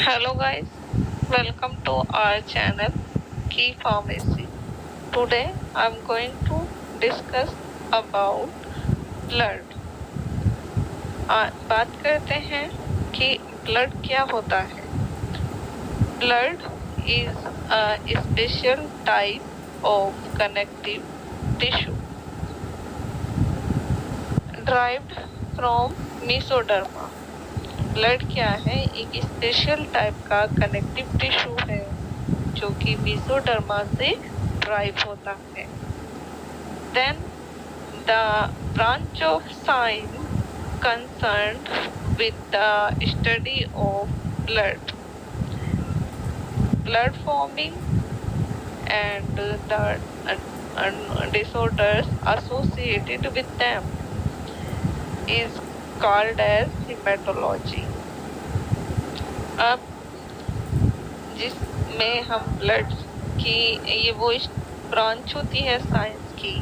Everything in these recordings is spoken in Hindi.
Hello guys, welcome to our channel Key Pharmacy. Today I'm going to discuss about blood. बात करते हैं कि blood क्या होता है. Blood is a special type of connective tissue derived from mesoderma. Blood क्या है? एक स्पेशल टाइप का कनेक्टिव टिश्यू है जो कि मेसोडर्मा से ड्राइव होता है. Then the branch of science concerned with the study of blood forming and the disorders associated with them is called as hematology. अब जिसमें हम ब्लड की ये वो ब्रांच होती है साइंस की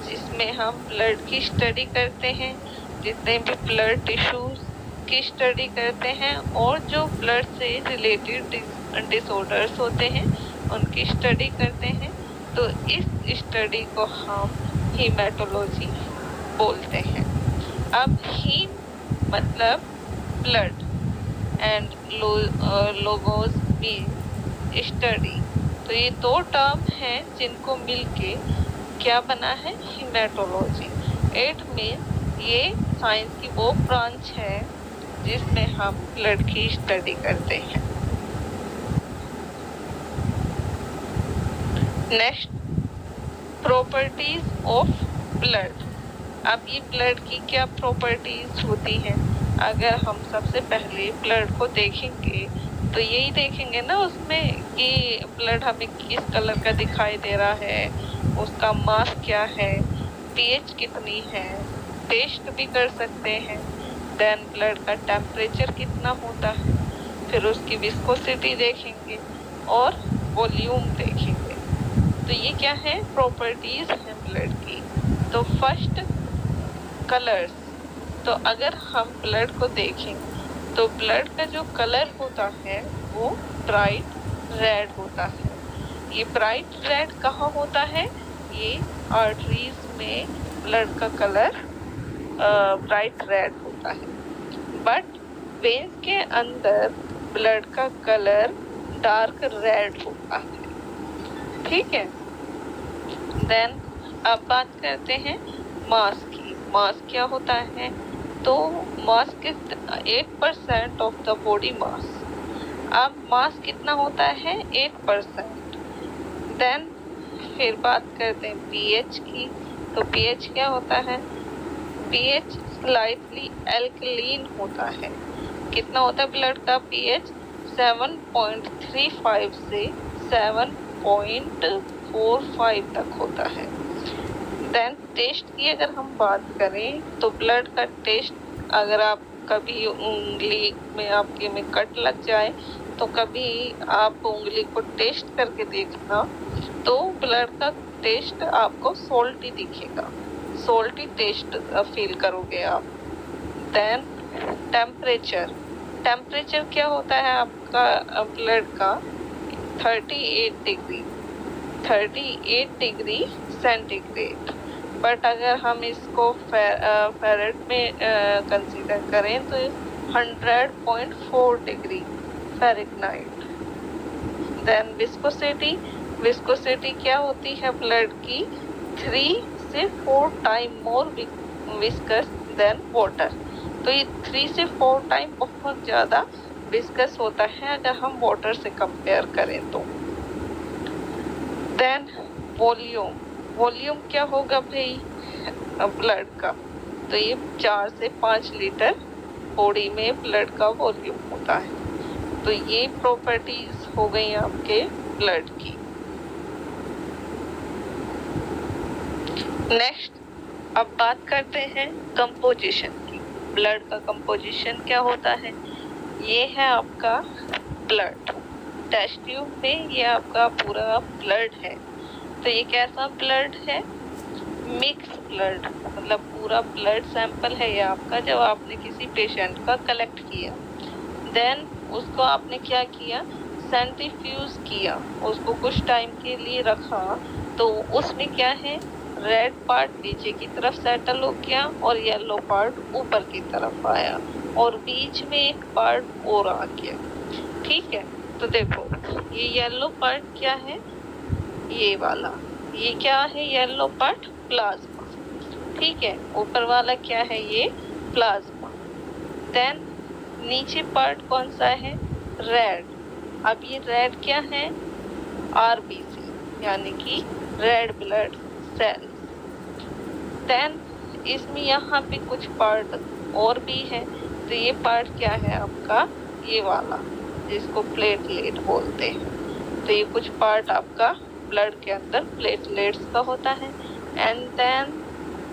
जिसमें हम ब्लड की स्टडी करते हैं, जितने भी ब्लड टिश्यूज की स्टडी करते हैं और जो ब्लड से रिलेटेड डिसऑर्डर्स होते हैं उनकी स्टडी करते हैं. तो इस स्टडी को हम हीमेटोलॉजी बोलते हैं. अब हीम मतलब blood and logos mean study. तो ये दो टर्म हैं जिनको मिलके क्या बना है? हीमेटोलॉजी. इट मीन ये साइंस की वो ब्रांच है जिसमें हम ब्लड की स्टडी करते हैं. Next, properties of blood. अब ये ब्लड की क्या प्रॉपर्टीज होती हैं? अगर हम सबसे पहले ब्लड को देखेंगे तो यही देखेंगे ना उसमें कि ब्लड हमें किस कलर का दिखाई दे रहा है, उसका मास क्या है, पीएच कितनी है, टेस्ट भी कर सकते हैं. देन ब्लड का टेम्परेचर कितना होता है, फिर उसकी विस्कोसिटी देखेंगे और वॉल्यूम देखेंगे. तो ये क्या है? प्रॉपर्टीज हैं ब्लड की. तो फर्स्ट, कलर्स. तो अगर हम ब्लड को देखें तो ब्लड का जो कलर होता है वो ब्राइट रेड होता है. ये ब्राइट रेड कहाँ होता है? ये आर्टरीज में ब्लड का कलर ब्राइट रेड होता है. बट वेन्स के अंदर ब्लड का कलर डार्क रेड होता है. ठीक है. देन अब बात करते हैं मास की. मास क्या होता है? तो मास 8% ऑफ द बॉडी मास. अब मास कितना होता है? 8%. देन फिर बात करते हैं पीएच की. तो पीएच क्या होता है? पीएच स्लाइटली एल्कलीन होता है. कितना होता है ब्लड का पीएच? 7.35 से 7.45 तक होता है. देन टेस्ट की अगर हम बात करें तो ब्लड का टेस्ट, अगर आप कभी उंगली में आपके में कट लग जाए तो कभी आप उंगली को टेस्ट करके देखना तो ब्लड का टेस्ट आपको सॉल्टी दिखेगा, सॉल्टी टेस्ट फील करोगे आप. Then temperature. टेम्परेचर क्या होता है आपका ब्लड का? 38 डिग्री सेंटीग्रेड. बट अगर हम इसको फेरेट में कंसीडर करें तो 100.4 degree Fahrenheit. Then viscosity. Viscosity क्या होती है ब्लड की? 3 से 4 time more viscous than water. तो ये 3 से 4 टाइम बहुत ज़्यादा विस्कस होता है अगर हम वाटर से कंपेयर करें तो. Then volume. वॉल्यूम क्या होगा भाई ब्लड का? तो ये 4 से 5 लीटर बॉडी में ब्लड का वॉल्यूम होता है. तो ये प्रॉपर्टीज हो गई आपके ब्लड की. नेक्स्ट, अब बात करते हैं कंपोजिशन की. ब्लड का कंपोजिशन क्या होता है? ये है आपका ब्लड. टेस्ट ट्यूब में ये आपका पूरा ब्लड है. तो ये कैसा ब्लड है? मिक्स ब्लड, मतलब पूरा ब्लड सैंपल है ये आपका जब आपने किसी पेशेंट का कलेक्ट किया. देन उसको आपने क्या किया, सेंट्रीफ्यूज किया, उसको कुछ टाइम के लिए रखा, तो उसमें क्या है, रेड पार्ट नीचे की तरफ सेटल हो गया और येलो पार्ट ऊपर की तरफ आया और बीच में एक पार्ट और आ गया। ठीक है, तो देखो ये येलो पार्ट क्या है, ये वाला, ये क्या है येलो पार्ट, प्लाज्मा। ठीक है, ऊपर वाला क्या है, ये प्लाज्मा। देन नीचे पार्ट कौन सा है, रेड। अब ये रेड क्या है, आरबीसी यानी कि रेड ब्लड सेल। देन इसमें यहाँ पे कुछ पार्ट और भी है, तो ये पार्ट क्या है आपका, ये वाला जिसको प्लेटलेट बोलते हैं। तो ये कुछ पार्ट आपका ब्लड के अंदर प्लेटलेट्स का होता है। एंड देन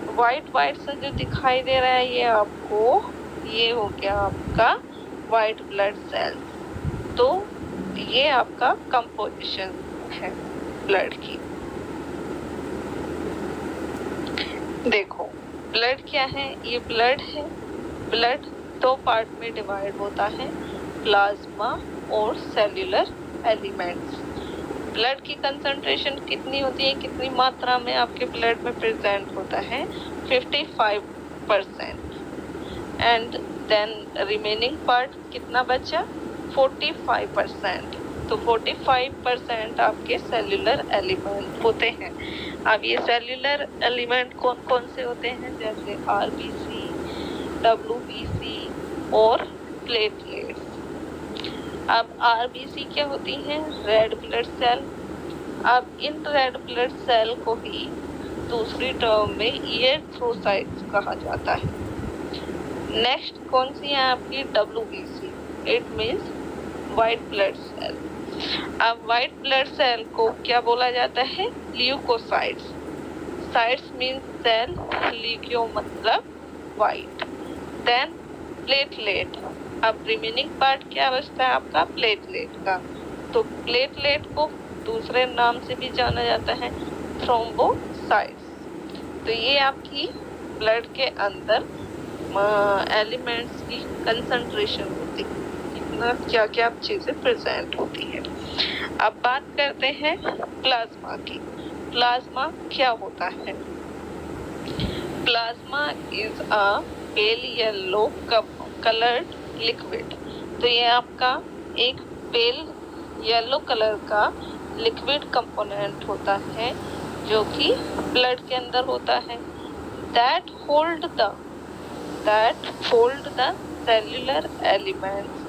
व्हाइट व्हाइट सा जो दिखाई दे रहा है ये आपको, ये हो गया आपका व्हाइट ब्लड सेल। तो ये आपका कंपोजिशन है ब्लड की। देखो ब्लड क्या है, ये ब्लड है। ब्लड दो पार्ट में डिवाइड होता है, प्लाज्मा और सेल्यूलर एलिमेंट्स। ब्लड की कंसंट्रेशन कितनी होती है, कितनी मात्रा में आपके ब्लड में प्रेजेंट होता है, 55%। एंड देन रिमेनिंग पार्ट कितना बचा, 45%। तो 45% आपके सेल्यूलर एलिमेंट होते हैं। अब ये सेल्यूलर एलिमेंट कौन कौन से होते हैं, जैसे आरबीसी, डब्ल्यूबीसी और प्लेटलेट्स। अब आरबीसी क्या होती हैं, रेड ब्लड सेल। अब इन रेड ब्लड सेल को ही दूसरी टर्म में इरिथ्रोसाइट्स कहा जाता है। नेक्स्ट कौन सी है आपकी, WBC, it means white blood cell. अब व्हाइट ब्लड सेल को क्या बोला जाता है, leukocytes. Cytes means cell, leuko मतलब व्हाइट। Then platelet. अब रिमेनिंग पार्ट क्या बचता है आपका, प्लेटलेट का। तो प्लेटलेट को दूसरे नाम से भी जाना जाता है, थ्रोम्बोसाइट्स। तो ये आपकी ब्लड के अंदर एलिमेंट्स की कंसंट्रेशन होती है, कितना क्या क्या चीजें प्रेजेंट होती है। अब बात करते हैं प्लाज्मा की। प्लाज्मा क्या होता है, plasma is a pale yellow coloured liquid. तो ये आपका एक पेल येलो कलर का लिक्विड कंपोनेंट होता है जो कि ब्लड के अंदर होता है। that hold the cellular elements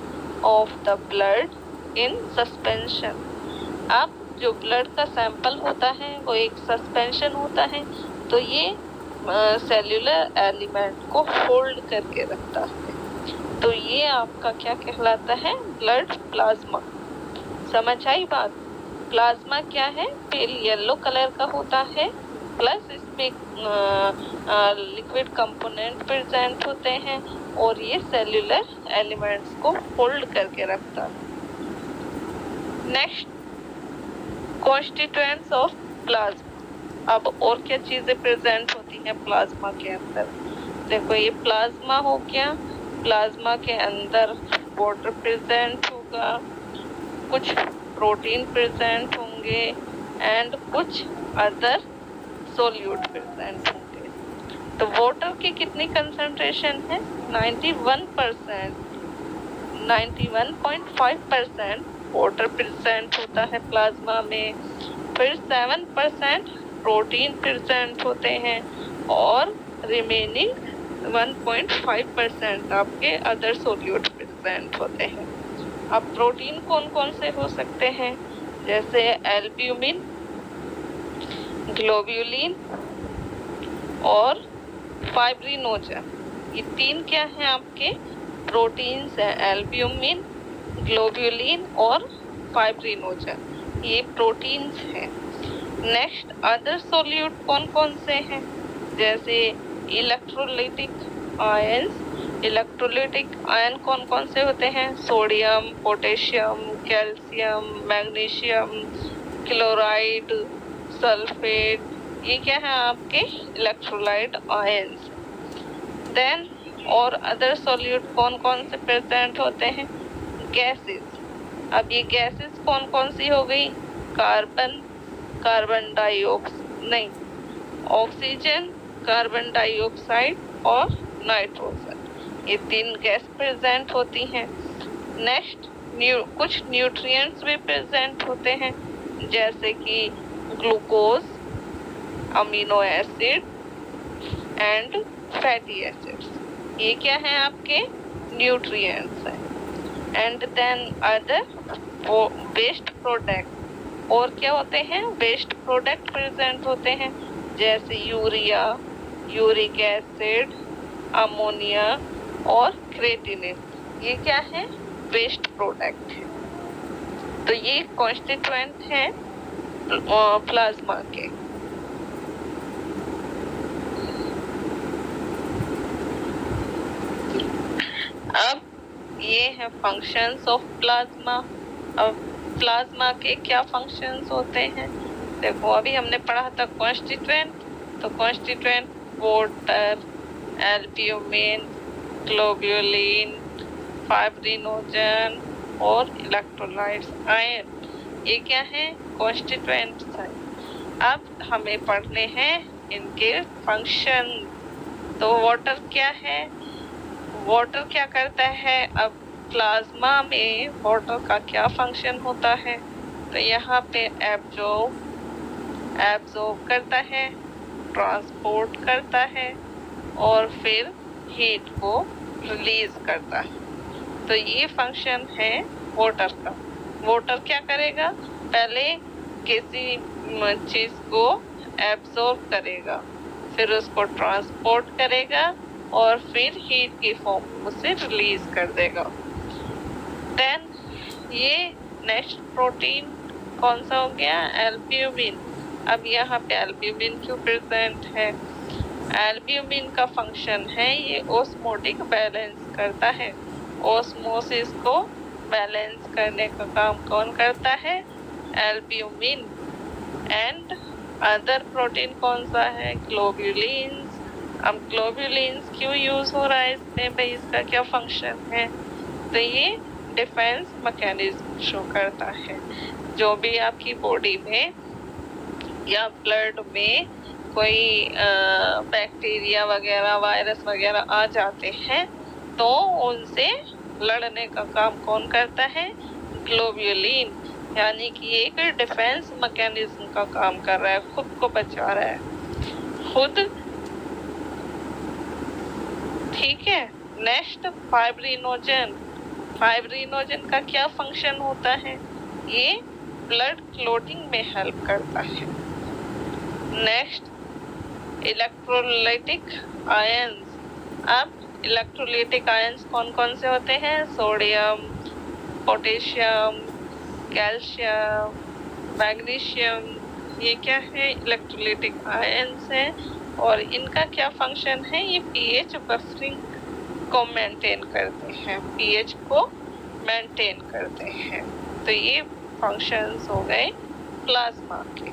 of the blood in suspension। अब जो ब्लड का सैंपल होता है वो एक सस्पेंशन होता है, तो ये सेल्यूलर एलिमेंट को होल्ड करके रखता है। तो ये आपका क्या कहलाता है, ब्लड प्लाज्मा। समझ आई बात। प्लाज्मा क्या है, पेल येलो कलर का होता है, प्लस इसमें लिक्विड कंपोनेंट प्रेजेंट होते हैं और ये सेल्यूलर एलिमेंट्स को होल्ड करके रखता है। Next, constituents of plasma. अब और क्या चीजें प्रेजेंट होती हैं प्लाज्मा के अंदर, देखो ये प्लाज्मा हो गया, प्लाज्मा के अंदर वाटर प्रेजेंट होगा, कुछ प्रोटीन प्रेजेंट होंगे एंड कुछ अदर सोल्यूट प्रेजेंट होंगे। तो वाटर की कितनी कंसंट्रेशन है, 91%, 91.5% वाटर प्रेजेंट होता है प्लाज्मा में। फिर 7% प्रोटीन प्रेजेंट होते हैं और रिमेनिंग 1.5% आपके अदर सोल्यूट प्रेजेंट होते हैं। अब प्रोटीन कौन कौन से हो सकते हैं, जैसे एल्ब्यूमिन, ग्लोब्यूलिन और फाइब्रिनोजन। ये तीन क्या हैं आपके प्रोटीन्स हैं, एल्ब्यूमिन, ग्लोब्यूलिन और फाइब्रिनोजन, ये प्रोटीन्स हैं। नेक्स्ट, अदर सोल्यूट कौन कौन से हैं, जैसे इलेक्ट्रोलाइटिक आयंस। इलेक्ट्रोलाइटिक आयन कौन कौन से होते हैं, sodium, potassium, calcium, magnesium, chloride, sulphate, ये क्या है आपके इलेक्ट्रोलाइट आयंस। देन और अदर सॉल्यूट कौन कौन से प्रेजेंट होते हैं, गैसेस। अब ये गैसेस कौन कौन सी हो गई? कार्बन, कार्बन डाइऑक्साइड नहीं, ऑक्सीजन, कार्बन डाइऑक्साइड और नाइट्रोजन, ये 3 गैस प्रेजेंट होती हैं। नेक्स्ट कुछ न्यूट्रिएंट्स भी प्रेजेंट होते हैं, जैसे कि glucose, amino acid and fatty acids, ये क्या है आपके न्यूट्रिएंट्स हैं। And then other waste product, और क्या होते हैं? वेस्ट प्रोडक्ट प्रेजेंट होते हैं, जैसे यूरिया, यूरिक एसिड, अमोनिया और क्रेटिनिन, ये क्या है? वेस्ट प्रोडक्ट है। तो ये कॉन्स्टिट्यूएंट है प्लाज्मा के। अब ये है फंक्शंस ऑफ प्लाज्मा। अब प्लाज्मा के क्या फंक्शंस होते हैं? देखो, अभी हमने पढ़ा था कॉन्स्टिट्यूएंट, तो constituent water, albumin, globulin, fibrinogen और इलेक्ट्रोलाइट्स, आयन, ये क्या है? कॉन्स्टिट्यूएंट्स हैं। अब हमें पढ़ने हैं इनके फंक्शन। तो वाटर क्या है? वाटर क्या करता है? अब प्लाज्मा में वाटर का क्या फंक्शन होता है? तो यहाँ पे एब्जॉर्ब करता है, ट्रांसपोर्ट करता है और फिर हीट को रिलीज करता है। तो ये फंक्शन है वाटर का। वाटर क्या करेगा? पहले किसी चीज को एब्जॉर्ब करेगा, फिर उसको ट्रांसपोर्ट करेगा और फिर हीट की फॉर्म में उसे रिलीज कर देगा। देन ये नेक्स्ट प्रोटीन कौन सा हो गया? एल्ब्यूमिन। अब यहाँ पे एल्ब्यूमिन क्यों प्रेजेंट है? एल्ब्यूमिन का फंक्शन है ये ऑस्मोटिक बैलेंस करता है। ऑस्मोसिस को बैलेंस करने का काम कौन करता है? एल्ब्यूमिन। एंड अदर प्रोटीन कौन सा है? ग्लोब्यूलिन्स। अब ग्लोब्यूलिन्स क्यों यूज हो रहा है इसमें? भाई इसका क्या फंक्शन है? तो ये डिफेंस मैकेनिज्म शो करता है। जो भी आपकी बॉडी में या ब्लड में कोई बैक्टीरिया वगैरह, वायरस वगैरह आ जाते हैं, तो उनसे लड़ने का काम कौन करता है? ग्लोब्यूलिन। यानी कि एक डिफेंस मैकेनिज्म का काम कर रहा है, खुद को बचा रहा है खुद। ठीक है। Next fibrinogen. फाइब्रिनोजन का क्या फंक्शन होता है? ये ब्लड क्लॉटिंग में हेल्प करता है। Next electrolytic ions. अब इलेक्ट्रोलाइटिक आयंस कौन कौन से होते हैं? सोडियम, पोटेशियम, कैल्शियम, मैग्नीशियम, ये क्या है? इलेक्ट्रोलाइटिक आयंस हैं। और इनका क्या फंक्शन है? ये पीएच बफरिंग को मेंटेन करते हैं, पीएच को मेंटेन करते हैं। तो ये फंक्शंस हो गए प्लाज्मा के।